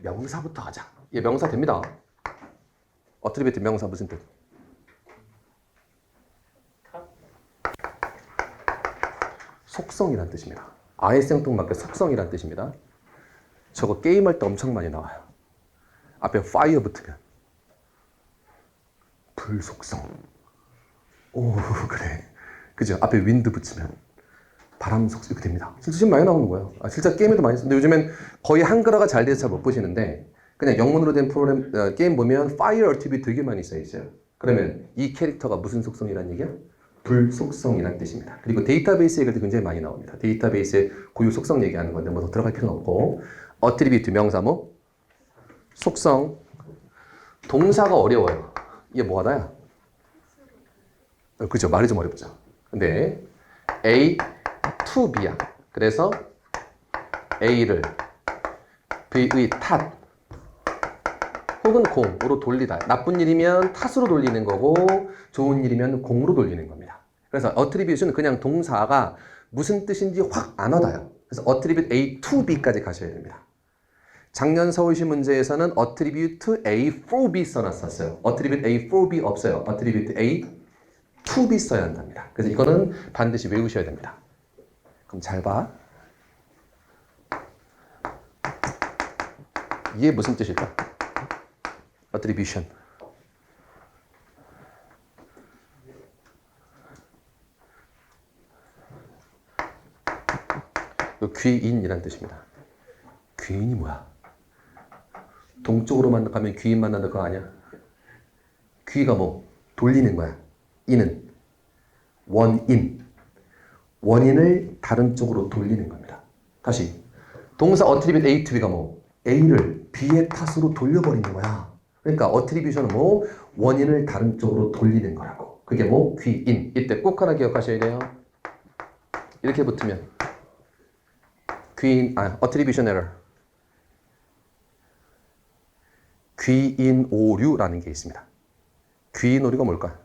Speaker 1: 명사부터 하자. 예, 명사 됩니다. 어트리뷰트 명사 무슨 뜻? 속성이란 뜻입니다. 아예 생뚱맞게 속성이란 뜻입니다. 저거 게임할 때 엄청 많이 나와요. 앞에 fire 붙으면 불속성. 오, 그래. 그죠? 앞에 wind 붙이면 바람 속성 이렇게 됩니다. 진짜 많이 나오는 거예요. 아, 진짜 게임에도 많이 쓰는데 요즘엔 거의 한글화가 잘 돼서 잘 못 보시는데 그냥 영문으로 된 프로그램 게임 보면 fire attribute 되게 많이 써 있어요. 그러면 이 캐릭터가 무슨 속성이란 얘기야? 불속성이란 뜻입니다. 그리고 데이터베이스 얘기도 굉장히 많이 나옵니다. 데이터베이스의 고유 속성 얘기하는 건데 뭐 더 들어갈 필요는 없고 attribute 명사 뭐? 속성. 동사가 어려워요. 이게 뭐하다야? 그죠? 말이 좀 어렵죠. 근데 A to B야. 그래서 A를 B의 탓 혹은 공으로 돌리다. 나쁜 일이면 탓으로 돌리는 거고 좋은 일이면 공으로 돌리는 겁니다. 그래서 attribution은 그냥 동사가 무슨 뜻인지 확 안 와닿아요. 그래서 attribute A to B까지 가셔야 됩니다. 작년 서울시 문제에서는 attribute A for B 써놨었어요. attribute A for B 없어요. attribute A to B 써야 한답니다. 그래서 이거는 반드시 외우셔야 됩니다. 그럼 잘 봐. 이게 무슨 뜻일까? attribution. 귀인이란 뜻입니다. 귀인이 뭐야? 동쪽으로 가면 귀인 만난다 그거 아니야? 귀가 뭐? 돌리는 거야. 인은 원인. 원인을 다른 쪽으로 돌리는 겁니다. 다시 동사 attribute A to B가 뭐? A를 B의 탓으로 돌려버리는 거야. 그러니까 attribution은 뭐? 원인을 다른 쪽으로 돌리는 거라고. 그게 뭐? 귀인. 이때 꼭 하나 기억하셔야 돼요. 이렇게 붙으면 귀인, attribution error. 귀인 오류라는 게 있습니다. 귀인 오류가 뭘까?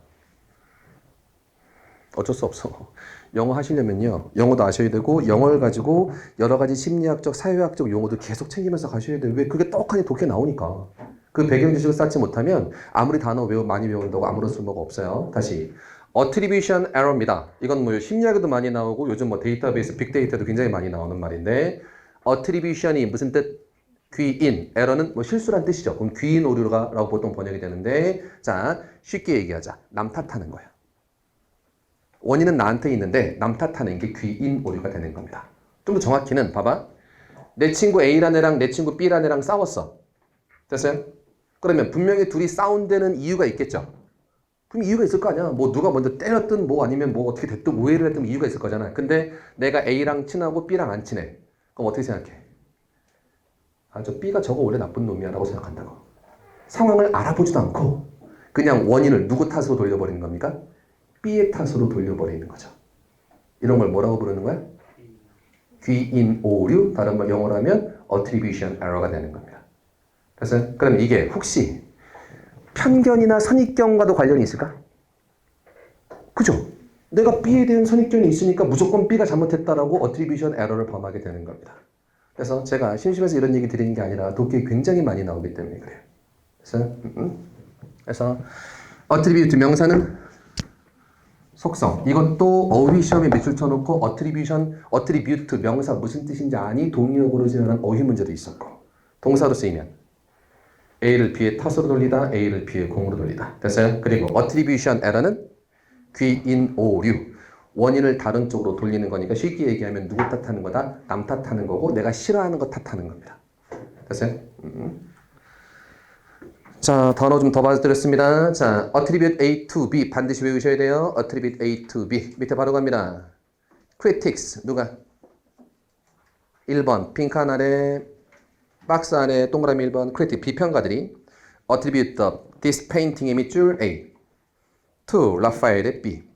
Speaker 1: 어쩔 수 없어. 영어 하시려면요. 영어도 아셔야 되고 영어를 가지고 여러 가지 심리학적, 사회학적 용어도 계속 챙기면서 가셔야 돼요. 왜? 그게 떡하니 독해 나오니까. 그 배경 지식을 쌓지 못하면 아무리 단어 많이 외운다고 아무런 쓸모가 없어요. 다시. attribution error입니다. 이건 뭐 심리학에도 많이 나오고 요즘 뭐 데이터베이스, 빅데이터도 굉장히 많이 나오는 말인데 attribution이 무슨 뜻? 귀인, error는 뭐 실수란 뜻이죠. 그럼 귀인 오류라고 보통 번역이 되는데 자, 쉽게 얘기하자. 남 탓하는 거예요. 원인은 나한테 있는데 남 탓하는 게 귀인 오류가 되는 겁니다. 좀 더 정확히는 봐봐. 내 친구 A란 애랑 내 친구 B란 애랑 싸웠어. 됐어요? 그러면 분명히 둘이 싸운 데는 이유가 있겠죠. 그럼 이유가 있을 거 아니야. 뭐 누가 먼저 때렸든 뭐 아니면 뭐 어떻게 됐든 오해를 했든 이유가 있을 거잖아. 근데 내가 A랑 친하고 B랑 안 친해. 그럼 어떻게 생각해? 아, 저 B가 저거 원래 나쁜 놈이야 라고 생각한다고. 상황을 알아보지도 않고 그냥 원인을 누구 탓으로 돌려버리는 겁니까? B의 탓으로 돌려버리는 거죠. 이런 걸 뭐라고 부르는 거야? 귀인 오류, 다른 말 영어로 하면 attribution error가 되는 겁니다. 그래서 그럼 이게 혹시 편견이나 선입견과도 관련이 있을까? 그죠? 내가 B에 대한 선입견이 있으니까 무조건 B가 잘못했다라고 attribution error를 범하게 되는 겁니다. 그래서 제가 심심해서 이런 얘기 드리는 게 아니라 독해에 굉장히 많이 나오기 때문에 그래요. 그래서 attribute 명사는 속성. 이것도 어휘 시험에 밑줄 쳐놓고 attribute 명사 무슨 뜻인지 아니? 동의어구로 지어낸 어휘 문제도 있었고 동사로 쓰이면 A를 B의 탓으로 돌리다, A를 B의 공으로 돌리다. 됐어요? 그리고 attribution error는 귀인 오류. 원인을 다른 쪽으로 돌리는 거니까 쉽게 얘기하면 누구 탓하는 거다? 남 탓하는 거고 내가 싫어하는 거 탓하는 겁니다. 됐어요? 자, 단어 좀 더 봐드렸습니다. 자, attribute A to B 반드시 외우셔야 돼요. attribute A to B 밑에 바로 갑니다. critics 누가? 1번 빈칸 아래 박스 안에 동그라미 1번 critic 비평가들이 attribute the this painting의 밑줄 A to 라파엘의 B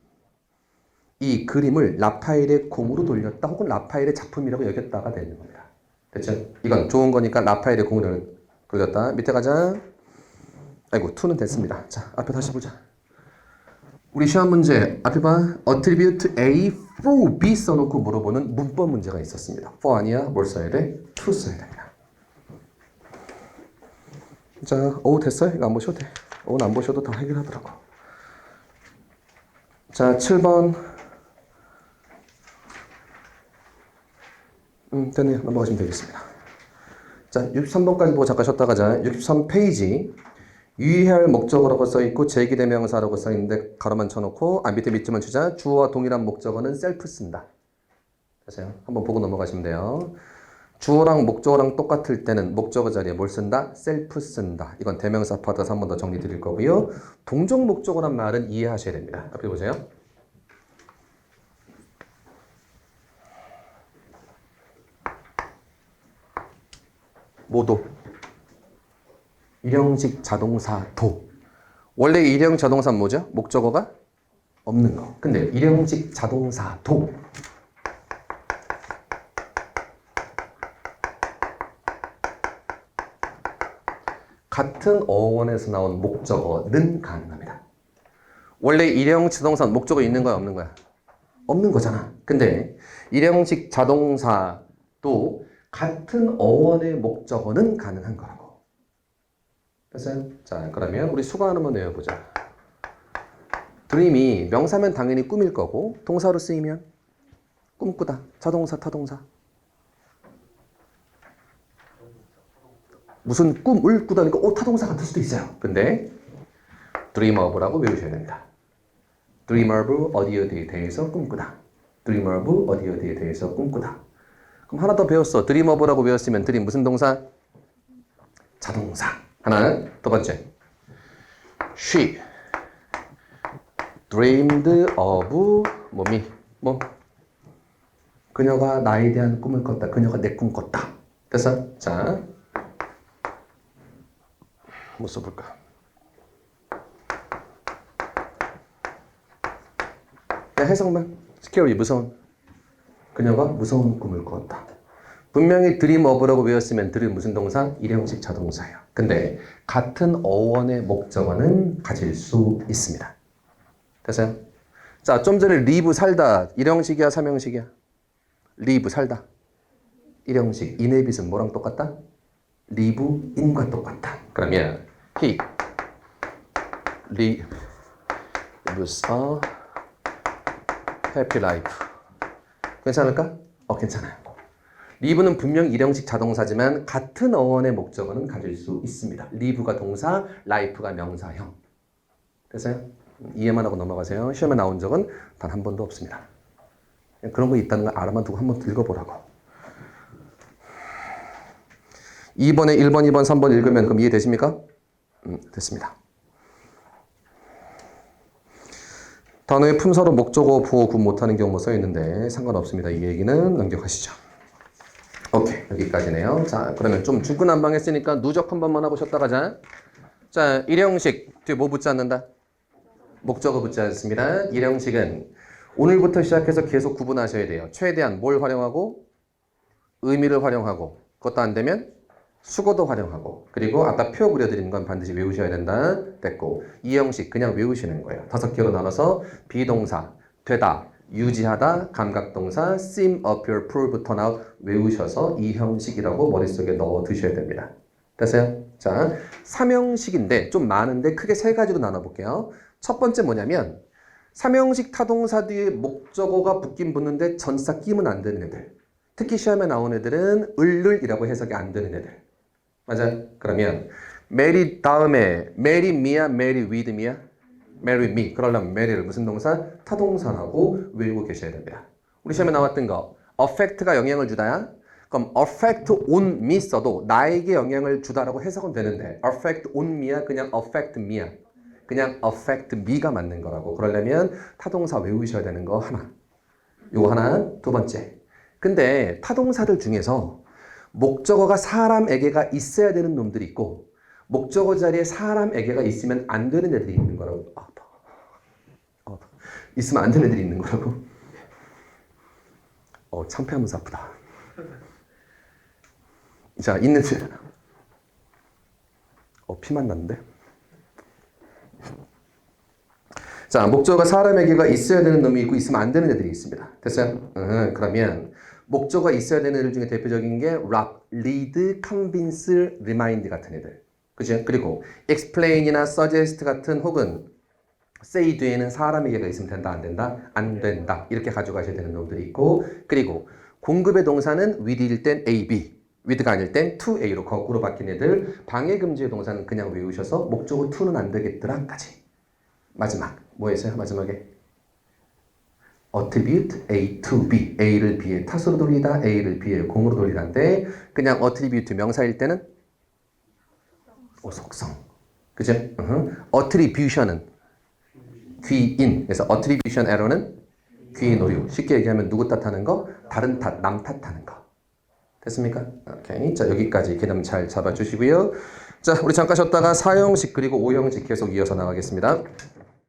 Speaker 1: 이 그림을 라파엘의 공으로 돌렸다 혹은 라파엘의 작품이라고 여겼다가 되는 겁니다. 됐죠? 이건 좋은 거니까 라파엘의 공으로 돌렸다. 밑에 가자. 아이고 2는 됐습니다. 자 앞에 다시 보자. 우리 시험 문제 앞에 봐. attribute A for B 써놓고 물어보는 문법 문제가 있었습니다. for 아니야. 뭘 써야 돼? to 써야 됩니다. 자, 오 됐어요? 이거 안 보셔도 돼. 오는 안 보셔도 다 해결하더라고. 자, 7번. 됐네요. 넘어가시면 되겠습니다. 자, 63번까지 보고 잠깐 쉬었다 가자. 63페이지. 유의해야 할 목적어라고 써있고 제기대명사라고 써있는데 가로만 쳐놓고 밑에 밑줄만 치자. 주어와 동일한 목적어는 셀프 쓴다. 됐어요? 한번 보고 넘어가시면 돼요. 주어랑 목적어랑 똑같을 때는 목적어 자리에 뭘 쓴다? 셀프 쓴다. 이건 대명사 파트에서 한 번 더 정리 드릴 거고요. 동종 목적어란 말은 이해하셔야 됩니다. 앞에 보세요. 모도 일형식 자동사 도 원래 일형 자동사는 뭐죠? 목적어가 없는 거. 근데 일형식 자동사 도 같은 어원에서 나온 목적어는 가능합니다. 원래 일형 자동사는 목적어 있는 거야 없는 거야? 없는 거잖아. 근데 일형식 자동사도 같은 어원의 목적어는 가능한 거라고. 됐어요? 자, 그러면 우리 수거 하나만 외워보자. dream이 명사면 당연히 꿈일 거고 동사로 쓰이면 꿈꾸다, 자동사, 타동사. 무슨 꿈을 꾸다니까 타동사 같을 수도 있어요. 근데 dream of라고 외우셔야 됩니다. dream of 어디 어디에 대해서 꿈꾸다. dream of 어디 어디에 대해서 꿈꾸다. 그럼 하나 더 배웠어. dream of라고 배웠으면 dream 무슨 동사? 자동사. 하나, 두 번째. She dreamed of 뭐미? 뭐? 그녀가 나에 대한 꿈을 꿨다. 그녀가 내 꿈 꿨다. 됐어? 자, 뭐 써볼까? 그냥 해석만. scary, 무서운. 그녀가 무서운 꿈을 꿨다. 분명히 dream of라고 외웠으면 dream 무슨 동사? 일형식 자동사예요. 근데 같은 어원의 목적어는 가질 수 있습니다. 됐어요? 자, 좀 전에 live 살다 일형식이야, 삼형식이야? live 살다. 일형식. inhabit은 뭐랑 똑같다? live in과 똑같다. 그러면 he lives a happy life. 괜찮을까? 괜찮아요. live는 분명 일형식 자동사지만 같은 어원의 목적어는 가질 수 있습니다. live가 동사, life가 명사형. 됐어요? 이해만 하고 넘어가세요. 시험에 나온 적은 단 한 번도 없습니다. 그런 거 있다는 걸 알아만 두고 한번 읽어보라고. 2번에 1번, 2번, 3번 읽으면 그럼 이해되십니까? 됐습니다. 단어의 품사로 목적어, 부호 구분 못하는 경우 써있는데 상관없습니다. 이 얘기는 넘겨가시죠. 오케이, 여기까지네요. 자, 그러면 좀 중구난방했으니까 누적 한 번만 하고 쉬었다 가자. 자, 일형식 뒤에 뭐 붙지 않는다? 목적어 붙지 않습니다. 일형식은 오늘부터 시작해서 계속 구분하셔야 돼요. 최대한 뭘 활용하고 의미를 활용하고 그것도 안 되면 수거도 활용하고 그리고 아까 표 그려드린 건 반드시 외우셔야 된다. 됐고 이 형식 그냥 외우시는 거예요. 5개로 나눠서 비동사, 되다, 유지하다, 감각동사, seem, appear, prove, turn out 외우셔서 이 형식이라고 머릿속에 넣어 두셔야 됩니다. 됐어요? 자, 3형식인데 좀 많은데 크게 3가지로 나눠볼게요. 첫 번째 뭐냐면 3형식 타동사 뒤에 목적어가 붙긴 붙는데 전치사 끼면 안 되는 애들. 특히 시험에 나온 애들은 을을이라고 해석이 안 되는 애들. 맞아? 그러면 marry 다음에 marry me야, marry with me야? marry me. 그러려면 marry를 무슨 동사? 타동사라고 외우고 계셔야 됩니다. 우리 시험에 나왔던 거 affect가 영향을 주다야? 그럼 affect on me 써도 나에게 영향을 주다라고 해석은 되는데 affect on me야? 그냥 affect me야? 그냥 affect me가 맞는 거라고. 그러려면 타동사 외우셔야 되는 거 하나. 요거 하나. 두 번째. 근데 타동사들 중에서 목적어가 사람에게가 있어야 되는 놈들이 있고 목적어 자리에 사람에게가 있으면 안 되는 애들이 있는 거라고. 있으면 안 되는 애들이 있는 거라고. 창피하면서 아프다. 자, 있는 피만 났는데. 자, 목적어가 사람에게가 있어야 되는 놈이 있고 있으면 안 되는 애들이 있습니다. 됐어요? 그러면 목적어가 있어야 되는 애들 중에 대표적인 게 rock, lead, convince, remind 같은 애들. 그죠? 그리고 explain이나 suggest 같은 혹은 say 뒤에는 사람에게가 있으면 된다, 안 된다? 안 된다. 이렇게 가져가셔야 되는 놈들이 있고 그리고 공급의 동사는 with일 땐 A, B, with가 아닐 땐 to A로 거꾸로 바뀐 애들 방해금지의 동사는 그냥 외우셔서 목적어 to는 안 되겠더라까지. 마지막 뭐 했어요? 마지막에 attribute A to B A를 B의 탓으로 돌리다 A를 B의 공으로 돌리다인데 그냥 attribute 명사일 때는 속성 그죠? attribution은 귀인 그래서 attribution error는 귀인 오류 쉽게 얘기하면 누구 탓하는 거? 다른 탓, 남 탓하는 거 됐습니까? 오케이. 자 여기까지 개념 잘 잡아주시고요 자 우리 잠깐 쉬었다가 4형식 그리고 5형식 계속 이어서 나가겠습니다